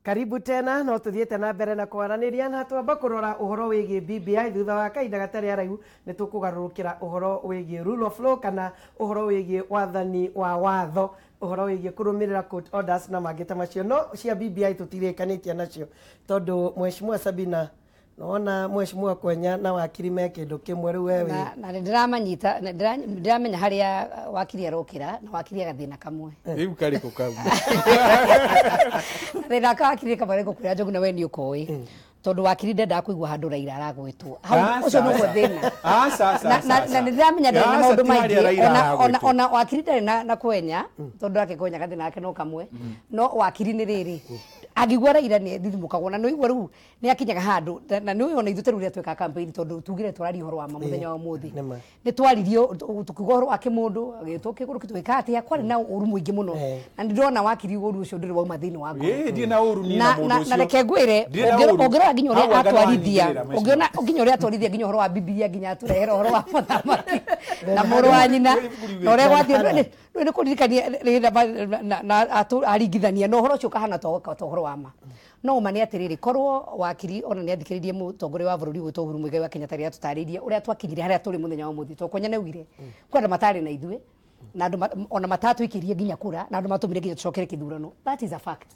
Karibu tena no tuthiete na mbere na kwaraniria na twamba kurora uhoro wigi BBI thutha wa kahinda gatari araihu ni tukugarurukira uhoro wigi rule of law kana uhoro wigi wathani wa watho uhoro wigi kurumirira court orders na mangita macio no cia BBI tutirikanitie nacio tondu mheshimiwa Sabina naona mheshimiwa Kwenya na wakiri me kindu kimwe riu wewe na ndiramanyita ndiramenya haria wakiri arokira na wakiri agathina kamwe riu kariko kau thina ka wakiri kabareko kuria njogu na we ni ukoi tondu wakiri ndenda kuigwa handu Raila aragwetwo hau ucio no thina na ndiramenya ndina maundu maingi ona wakiri ndari na Kwenya tondu ake Kwenya gathina yake no kamwe no wakiri ni riri agigwa Raila ni thithimukagwo na no igwa riu ni akinyaga handu na ni ona ithu teruria tweka campaign tondu tugire twarari horo wa muthenya wa muthi ni twaririo tukiuga horo ake mundu agitwo kiguru kitweka ati akwari na uru muingi muno na ndona wakiri uru ucio ndiri wa mathini wa ngo ndi na uru ni na mundu ucio na reke ngwire ongira nginya uria atwarithia ongiona nginya uria atwarithia nginya horo wa BBI nginya aturehera horo wa muthamaki na muru wa nyina na uria gwathie ni kuririkania na aringithania no horo ucio kahana to horo wa ma no mani atiriri korwo wakiri ona ni athikiririe mutongoria wa bururi gwitwo Uhuru Muigai wa Kenyatta ria tutaririe uria twakinyire haria turi muthenya wa muthi to Kwenya neugire kwenda matari na ithue na ona matatu ikirie nginya kura na andu matumire nginya tucokere kithurano that is a fact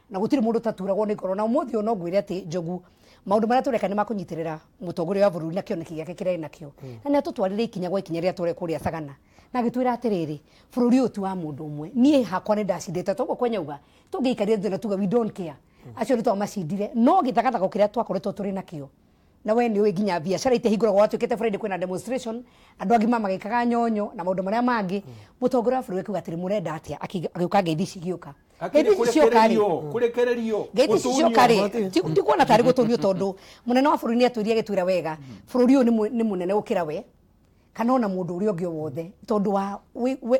na gutiri mundu taturagwo ni korona umuthi ono ngwire ati njogu maundu maria tureka ni makunyitirira mutongoria wa bururi na kioneki giake kirai nakio na ni tutwarire ikinya gwa ikinya ria tore kuria Sagana na gitwira atiriri bururi utu wa mundu umwe nie hakwa ni ndacindite togo Kwenya uga tungiikaria thina tuga we don't care acio ni to macindire no githagathago kiria twakoretwo turi nakio na we ni we nginya biacara itehinguragwo watwikete Friday kwina demonstration andu agima magikaga nyonyo na maundu maria mangi mutongoria wa bururi kuga atiri murenda atia agiuka ngeithi cigioka kurekererio ngeithi ciokari ti kuona tari gutunio tondu munene wa bururi ni atwirie gitwira wega bururi uyu ni munene ukira we kana ona mundu uri ongi wothe tondu wa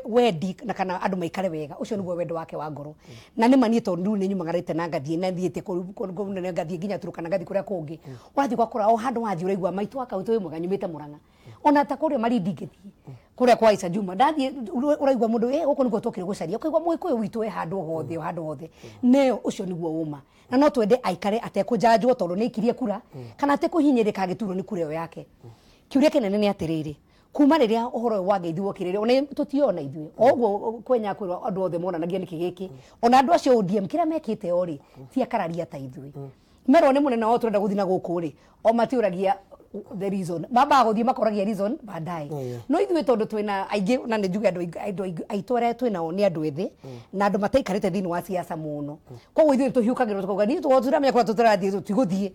wendi na kana andu maikare wega ucio niguo wendo wake wa ngoro na ni manie tondu ni nyumagarite na ngathie na thiete ku nene ngathie nginya turuka na ngathie kuria kungi wathi gwakora o handu wathi uraigwa maitu akauto we mwega nyumite Murang'a ona ta kuria mari ndingithie kuria kwa Isa Juma ndathie uraigwa mundu guko niguo tokire gucaria ukaigwa muikuyu witu we handu hothe neo ucio niguo uma na no twende aikare atekunjanjwo tondu ni ikirie kura kana atekuhinyirika agituro ni kuria yake kiuria kinene ni atiriri kuma riria uhoro wa ngeithi wokirire ona tutiona ithue oguo Kwenya kwirwa andu othe monanagia niki giki ona andu acio ODM kira mekite ori ti akararia ta ithue mero ni munene wa turenda guthina guku ri o matiuragia the reason baba guthie makoragia reason baadaye no ithue tondu twina aingi na ni njuge andu aitware twina ni andu ethi na andu mataikarite thini wa siasa muno koguo ithue tuhiukagirwo tukoga ni tuthura menya kwa tutarathie tutiguthie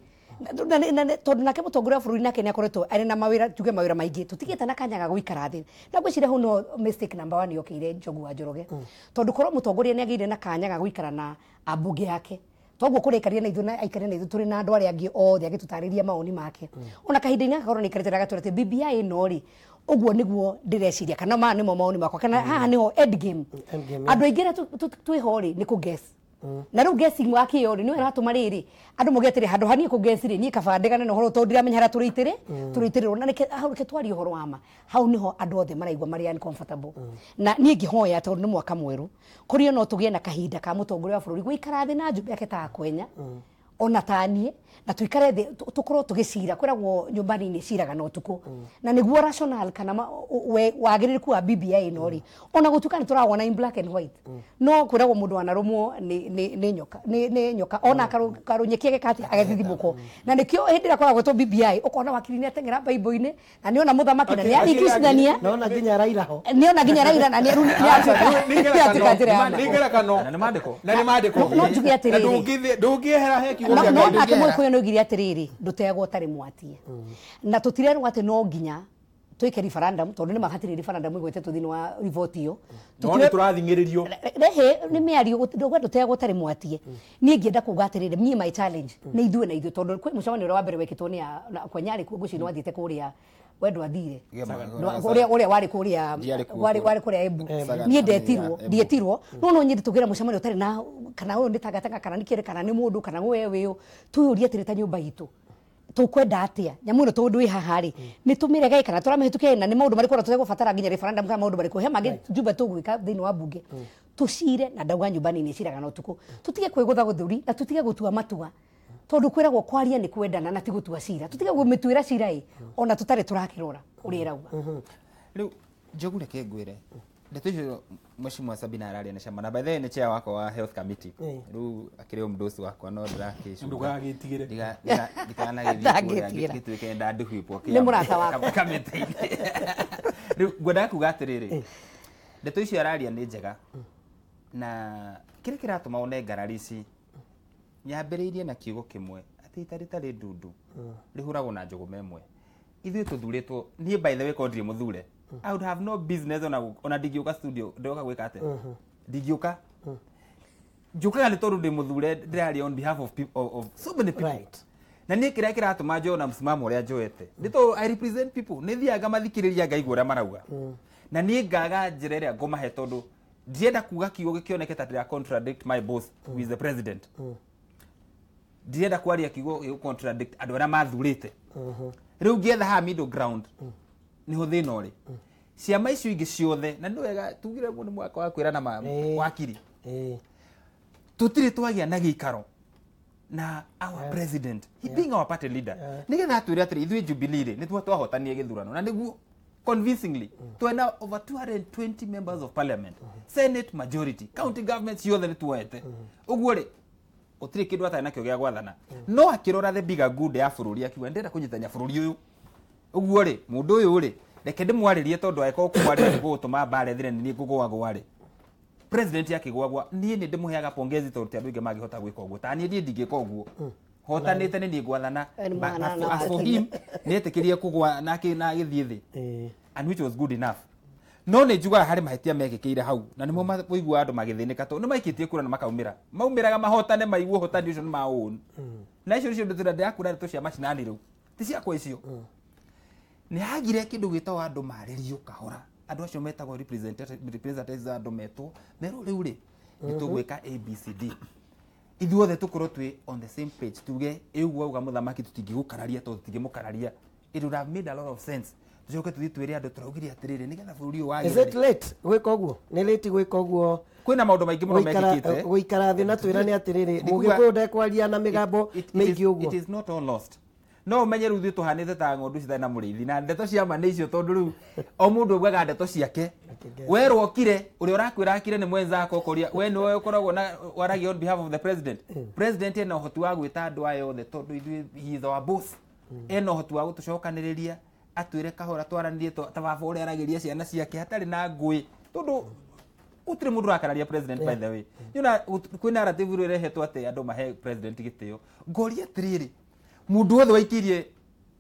tondu nake mutongoria wa bururi nake ni akoretwo ari na mawira tuge mawira maingi tutigite na kanyaga guikara thi na gwicira hu no mistake number 1 yokire Njogu wa Njoroge tondu korwo mutongoria ni agire na kanyaga guikara na abunge yake toguo kurikaria na ithuna aikaria na ithu turi na andu ari angi othe agitutariria maoni make ona kahinda-ini akakorwo ni ikarite gaturete BBI no ri uguo niguo ndireciria kana ma nimo maoni makwa kana haha niho end game andu aingira twihori ni ku guess na ru guessing wake yori ni weratuma riri andu mugetire handu hani ku guess ri ni kabandegane no horo to ndiramenya hara turitiriro na nike hau ke twari horo wama hau niho andu othe maraigwa mari uncomfortable na ni ngihoya tondu ni mwaka mweru kurio no tugie na kahinda ka mutongoria wa bururi guikara thi na njumbe yake ta Kwenya ona tanie na tuikare thi tukorwo tugicira kwiragwo nyumbani ni ciraga no tuko na niguo rational kana wagiririku wa BBI no ri ona gutuka ni turawona in black and white no kwiragwo mundu wanarumwo ni nyoka ona karunyekiege kati agethithimuko na nikio hindira koragwo to BBI ukona wakiri ni atengera bible-ini na ni ona muthamaki na ni arikicithania na ona nginya Raila ho ni ona nginya Raila na ni aruni ningera kano na ni mandiko no njugi atiriri ndungihera heki no ake mwiko no giri atiriri ndutegwo tari mwatie na tutirerwo ati no nginya twike referendum tondu ni mahatiri referendum igwete tuthini wa rivoti yo no turathingiririo rehe ni miario ndutegwo tari mwatie ni ngienda kuga atiriri me my challenge ni ithue tondu kwi mucamani wa mbere wekitwo ni Kwenya ku gucini wathiite kuria wendo athire uria wari kuria wari kuria Embu nie ndietirwo no nyindi tugira mucamani utari na kana uyu ni Tanga Tanga kana ni kire kana ni mundu kana wewe tuyuria atirita nyumba itu tukwenda atia nyamu no tundu haha ri ni tumirege kana turamihituke na ni maundu mariko na tugubatara nginya referendum kana maundu mariko he magi jumbe tugwika thini wa bunge tucire na ndauga nyumbani ni ciraga no tuku tutige kwigutha guthuri na tutige gutua matua tondu kwiragwo kwaria ni kwendana na tigutua cira tutige gumituira cira ona tutare turakirora uri rauga riu Njogu reke ngwire ndeto icio mheshimiwa Sabina araria na cama na by the way ni chair wako wa health committee riu akiri mdosi wakwa no ndirakishu ndugagitigire ndikana gitwike ndandu hwipo ni murata wako committee riu ngwenda kuga atiriri ndeto icio araria ni njega na kire kiratuma one ngararici nyambiriirie na kiugo kimwe ati itari ndundu rihuragwo na njogu memwe ithuĩ tuthuritwo nie by the way kodri muthure I would have no business on a digioka studio ndoka gwika ate digioka njukaga ni tondu ndi muthure ndirari on behalf of people of so many people right. Na nie kira kiratuma njo na msimamo uria njoete ndito I represent people ni thiaga mathikiriria ngaigua uria marauga na nie ngaga njira iria ngomahe tondu ndienda kuga kiugo gikioneke ta ndira contradict my boss who is the president ndienda kwaria kiugo contradict andu aria mathurite riu ngietha ha middle ground niho thina uri ciama icio ingi ciothe na ndu wega tugire mu ni mwaka wa kwira na wakiri tutire twagia na gikaro na our president he being our party leader nigetha atwire atiri ithuĩ Jubilee ni twahotanie githurano na niguo convincingly twena over 220 members of parliament senate majority county governments yothe ni tuete uguo ri utire kindu atari nakio gia gwathana no akirora the bigger good ya bururi akiwa ndenda kunyitania bururi uyu uguo ri mundu uyu ri reke ndimwaririe tondu aiko kumwarira ni gutuma bare thire ni ngugwagwa ri president yakigwagwa nie ni ndimuheaga pongezi tondu andu ingi magihota gwika uguo ta nie ndingika uguo hotanite ni ngwathana for him ni etikirie kugwa nake na githie thi and which was good enough no ne juga hari mahitia megekeire hau na nimo maigua andu magithinika to ni maikitie kura na maumiraga mahotane maiguo hotani ucio ni maun na icio icio ndutira ndakura to cia macinani riu ti cia kwa icio ni hagire kindu gwitawa andu maririo kahora andu acio metagwo representatives andu metwo mero riu ri nitugwika ABCD ithuothe tukorwo twi on the same page tuge eugwa uga muthamaki tutingigukararia to tutingimukararia it would have made a lot of sense tucoke tuthi twire andu turaugiria atiriri nigetha bururi wa is it late gwika uguo ni late gwika uguo kwina maundu maingi muno mekikite guikara thi na twirane atiriri mugikuyu ndekwaria na migambo mingi uguo it is not all lost no umenye riu thi tuhanite ta ngondu citha na murithi na ndeto cia ma icio tondu riu o mundu augaga ndeto ciake we rokire uri urakwira akire ni mwenzako koria we ni ukoragwo na waragi on behalf of the president president ena uhoti wa gwita andu ayo the tondu he is our boss ena uhoti wa gutucokaniriria atwire kahora twaranirie tababa uri aragiria ciana ciake hatari na ngui tondu utire mundu akararia president by the way kwina narrative ru rehetwo ate andu mahe president gitio ngoria tiriri mundu wothe waikirie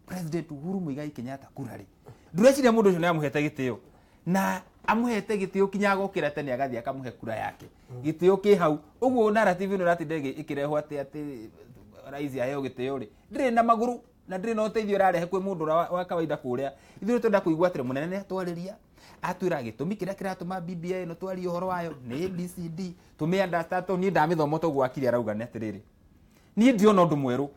president Uhuru Muigai Kenyatta kurari ndureciria mundu ucio ni amuhete gitio na amuhete gitio kinya gukira tene agathi akamuhe kura yake gitio ki hau uguo narrative ino ratindege ikireho ati rais aheo gitio ri ndire na maguru na ndire no teithio rarehe kwi mundu wa kawaida kuria ithuĩ twenda kuigua atire munene atwariria atwira gitumi kiria kiratuma BBI no twari uhoro wayo ni ABCD tumi understand ni ndamithomo to gwakiri arauga ni atiriri ni ndiona undu mweru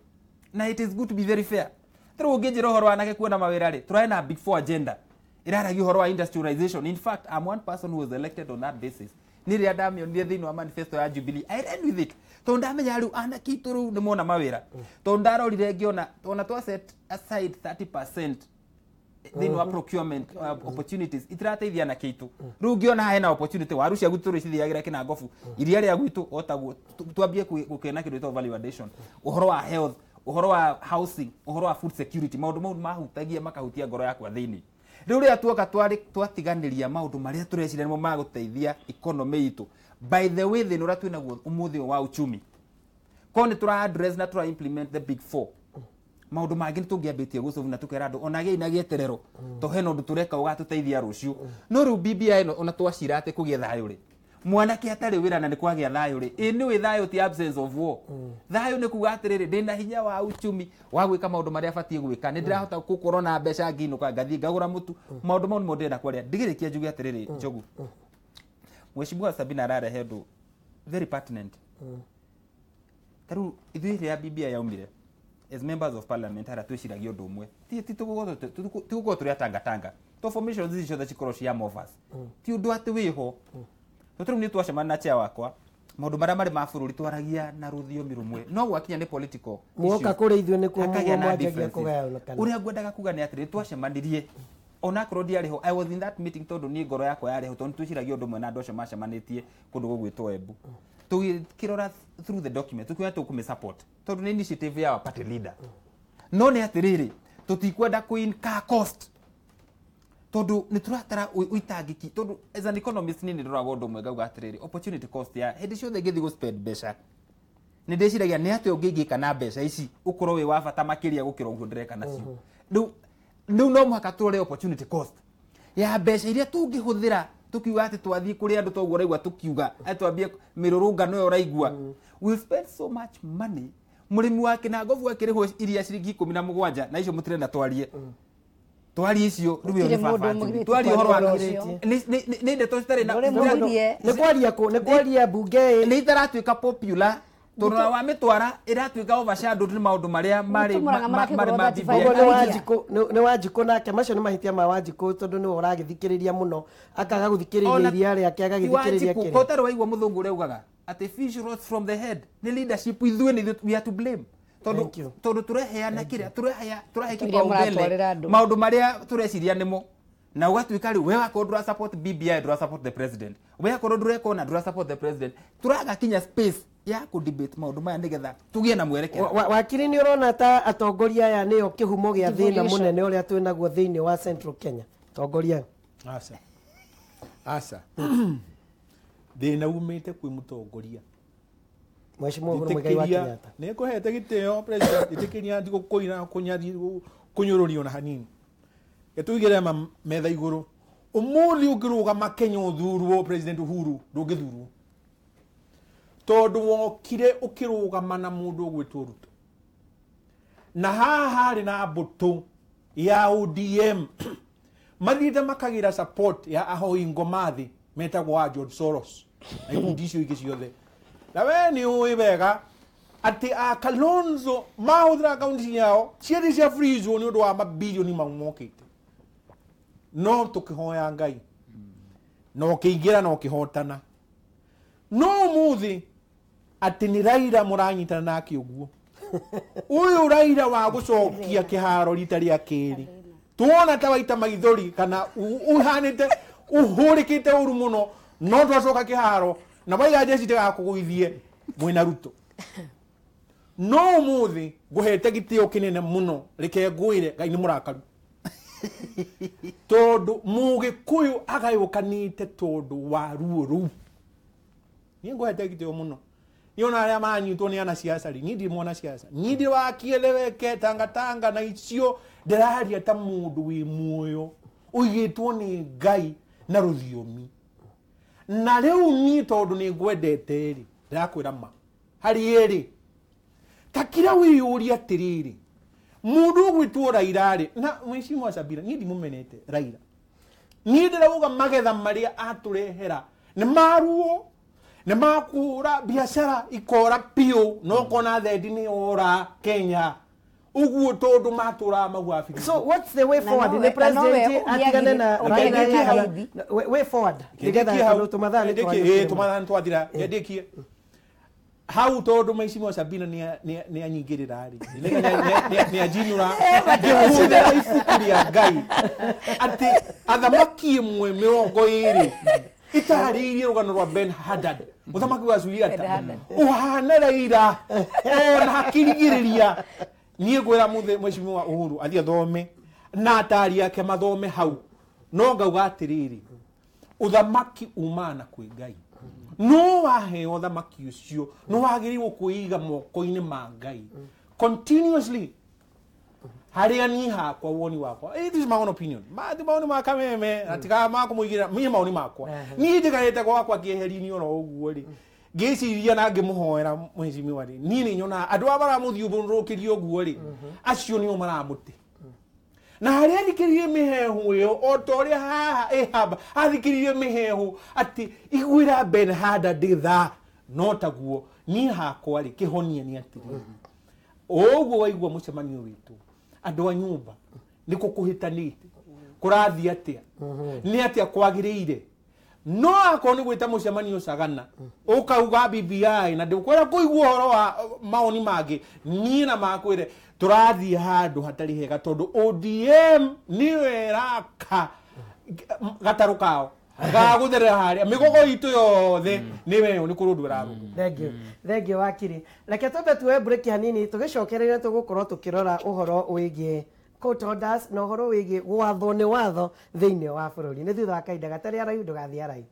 na it is good to be very fair tero ngejira uhoro wanake kuona mawira ri turaina big four agenda iraragi uhoro wa industrialization in fact I'm one person who was elected on that basis niri adamio ni thini wa manifesto ya Jubilee I ran with it to ndamenya riu ana kituru ni mona mawira to ndarorire ngiona ona twa set aside 30% thini wa procurement opportunities itirateithia na kitu riu ngiona hena opportunity waru cia guturu cithiagira kina ngofu iria ria gwitu otaguo twambie gukena kindu to value addition uhoro wa health uhoro wa housing uhoro wa food security maundu mau mahutagia makahutia ngoro yakwa thini riu ria tuoka twatiganiria maundu maria turecira nimo maguteithia economy itu by the way thini ura twinaguo umuthi wa uchumi kone tura address na tura implement the big four maundu mangi tungiambitie gucovu na tukera andu onage ina gieterero to heno undu tureka ugatuteithia rucio no riu BBI no ona twacira ate kugia thayo ri mwanake atari wira na ni kwagia thayo ri ni wi thayo ti absence of war thayo ni kuga atiriri ndina hinya wa uchumi wa gwika maundu maria batie gwika ni ndirahota gukorwo na mbeca ngino kwa ngathi ngagura mutu maundu mau mo ndenda kwaria ndigirikia njugi atiriri Njogu Mheshimiwa Sabina ararehe undu very pertinent taru ithuĩ ya BBI yaumire as members of parliament ara twiciragia undu umwe ti tugugo turi Tanga Tanga to formations icio ciothe cikorwo cia movers ti undu ati wiho totru ni twacemana na chair wakwa maundu maria mari ma bururi twaragia na ruthiomi rumwe no gwakinya ni political muoka kuri ithwe ni ku mwajagia kugayana kana uria ngwendaga kuga ni atiri twacemanirie ona korwo ndiariho I was in that meeting tondu ni ngoro yakwa yariho tondu twiciragia undu mwe na andu acio macemanitie kundu gugwitwo Embu tukirora through the document tukiwa tukumi support tondu ni initiative ya party leader no ni atiriri tutikwenda kuinka cost tondu ni turatara uitangiki tondu as an economist ni ndora gondo mwe gauga atiriri opportunity cost ya hindi ciothe ngithi go spend beca ni ndiciragia ni ati ungingika na beca ici ukorwo wi wa bata makiria gukira uguo ndireka nacio no muhaka turore opportunity cost ya beca iria tungihuthira tukiuga ati twathii kuri andu toguo raigua tukiuga atwambie mirurungano yo raigua we spend so much money murimi wake na ngovu akiriho iria ciringi 17 na icio mutirenda twarie twari icio rubiyo ni baba twari uhoro wa ni ndeto citari na ni kwaria bunge ni itaratuika popular tondu wa mitwara iratuika overshadowed ni maundu maria mari ni Wanjiku nake macio ni mahitia ma Wanjiku tondu ni uragithikiriria muno akaga guthikiriria iria ria akiaga githikiriria kiri kotaro waigwa muthungu ure ugaga ati fish rose from the head ni leadership ithwe ni we are to blame tondu tureheana kiria turehe kipaumbele maundu maria tureciria nimo na ugatuika riu we wako ndura support BBI ndura support the president we wako ndura kona ndura support the president turaga kinya space ya ku debate maundu maya nigetha tugie na mwerekera wakiri ni urona ta atongoria aya niyo kihumo gia thina munene uria twinaguo thiini wa Central Kenya atongoria asa thina umite kwi mutongoria Mheshimiwa Uhuru Muigai wa Kenyatta ne ko hete giteo president itikiria ndiko koina kunyururio na hanini etugire metha iguru umuthi ukiruga makenya uthurwo president Uhuru ndungithurwo tondu wokire ukirugama na mundu gwitwo Ruto na haha ri na mbutu ya ODM mathite makagira support ya ahoi ngomathi metagwo wa George Soros na ikundi icio ingĩ ciothe na we ni uĩ wega ati a Kalonzo mahũthĩra akaunti yao ciothe cia freeze ni ũndũ wa mabilioni maumokĩte no tũkĩhoya Ngai no kĩingĩra no kĩhotana no muthi ati ni Raila muranyitana nake uguo uyu Raila wa gucokia kiharo rita ria kiri tuona ta waita maithori kana uhanite uhurikite uru muno no twacoka kiharo na baiga jeci tega kuguithie mwina Ruto no muthi guhete gitio kinene muno reke nguire Ngai ni murakaru tondu Mugikuyu agayukanite tondu wa ruo ru ni nguhete gitio muno niona aria manyitwo ni ana siasa ri ni ndi mwana siasa ni ndi wakieleweke Tanga Tanga na icio ndiraria ta mundu wi muoyo uyitwo ni Ngai na ruthiomi na riu ni tondu ni ngwendete ri ndakwira ma hari eri takira wiyuria atiriri mundu gwitwo Raila ri na Mheshimiwa Sabira ni ndi mumenete Raila ni ndirauga magetha maria aturehera ni maruo ne makura biashara ikora pio no kona thedi ni ora Kenya uguo tondu matura magwafi so what's the way forward in the president atigane na Raila way forward together ndo tumadhani twathira yendekie how tondu Mheshimiwa Sabina ni anyingirira ri ni ajinura ngiuga ifukuri ya Ngai ati athamaki mwe miongo iri itaririe rugano rwa Ben Haddad muthamaki wa Zuiata uhana Raila ona hakirigiriria nie gwira muthe Mheshimiwa Uhuru athie thome na atari yake mathome hau no ngauga atiriri uthamaki umana kwi Ngai no wahe uthamaki ucio no wagiriwo kuiga moko-ini ma Ngai continuously haria ni hakwa woni wakwa this is my own opinion ma maoni makwa meme atika makumuigira mimi maoni makwa ni ndigarete gwakwa kieheri-ini oro uguo ri ngiciria na ngimuhoera Mheshimiwa ri ni nyona andu abara muthiumbũrũkĩrio uguo ri acio ni maramuti na haria thikirie mihehu iyo o toria haha ehaba athikirie mihehu ati igwira Ben Haddad tha no taguo ni hakwa ri kihonia ni atiri oguo waigua mucemanio witu andu a nyumba niko kuhitanite kurathi atia ni atia kwagiriire no akoni gwita mucemanio sagana ukauga BBI na ndikwera kuigua horo wa maoni magi ni na makwire turathi handu hatari hega tondu ODM niwe raka gataru kao gagutherera haria migogo itu yothe niwe ni kurundu raru. Thank you wakiri reke tobe tuwe break hanini tugicokerera tugukorwo tukirora uhoro wigie court orders na uhoro wigie watho ni watho thiini wa bururi ni thutha wa kainda gatari araihu ndugathie araihu.